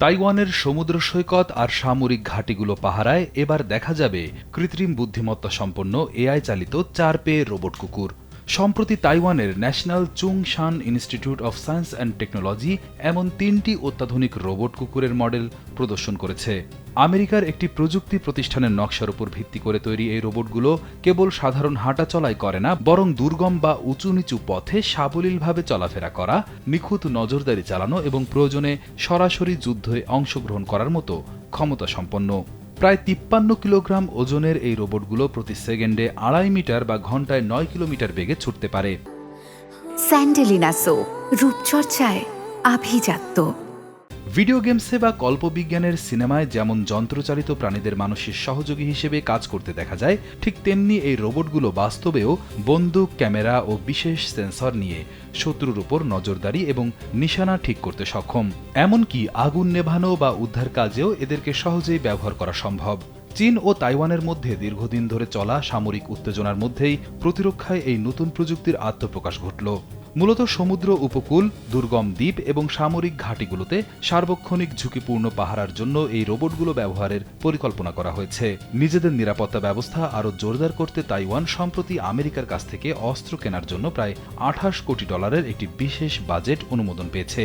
তাইওয়ানের সমুদ্র সৈকত আর সামরিক ঘাঁটিগুলো পাহারায় এবার দেখা যাবে কৃত্রিম বুদ্ধিমত্তা সম্পন্ন এআই চালিত 4 পেয়ে রোবট কুকুর। সম্প্রতি তাইওয়ানের National Chung Shan Institute of Science and Technology এমন 3টি অত্যাধুনিক রোবট কুকুরের মডেল প্রদর্শন করেছে। আমেরিকার একটি প্রযুক্তি প্রতিষ্ঠানের নকশার উপর ভিত্তি করে তৈরি এই রোবটগুলো কেবল সাধারণ হাঁটাচলাই করে না, বরং দুর্গম বা উঁচু নিচু পথে সাবলীলভাবে চলাফেরা করা, নিখুঁত নজরদারি চালানো এবং প্রয়োজনে সরাসরি যুদ্ধে অংশগ্রহণ করার মতো ক্ষমতা সম্পন্ন। প্রায় 53 কিলোগ্রাম ওজনের এই রোবটগুলো প্রতি সেকেন্ডে 2.5 মিটার বা ঘন্টায় 9 কিলোমিটার বেগে ছুটতে পারে। স্যান্ডেলিনা সো, রূপচর্চায় আভিজাত্য। ভিডিও গেমসে বা কল্পবিজ্ঞানের সিনেমায় যেমন যন্ত্রচালিত প্রাণীদের মানুষের সহযোগী হিসেবে কাজ করতে দেখা যায়, ঠিক তেমনি এই রোবটগুলো বাস্তবেও বন্দুক, ক্যামেরা ও বিশেষ সেন্সর নিয়ে শত্রুর উপর নজরদারি এবং নিশানা ঠিক করতে সক্ষম। এমনকি আগুন নেভানো বা উদ্ধার কাজেও এদেরকে সহজেই ব্যবহার করা সম্ভব। চীন ও তাইওয়ানের মধ্যে দীর্ঘদিন ধরে চলা সামরিক উত্তেজনার মধ্যেই প্রতিরক্ষায় এই নতুন প্রযুক্তির আত্মপ্রকাশ ঘটল। মূলত সমুদ্র উপকূল, দুর্গম দ্বীপ এবং সামরিক ঘাঁটিগুলোতে সার্বক্ষণিক ঝুঁকিপূর্ণ পাহারার জন্য এই রোবটগুলো ব্যবহারের পরিকল্পনা করা হয়েছে। নিজেদের নিরাপত্তা ব্যবস্থা আরও জোরদার করতে তাইওয়ান সম্প্রতি আমেরিকার কাছ থেকে অস্ত্র কেনার জন্য প্রায় $28 কোটি একটি বিশেষ বাজেট অনুমোদন পেয়েছে।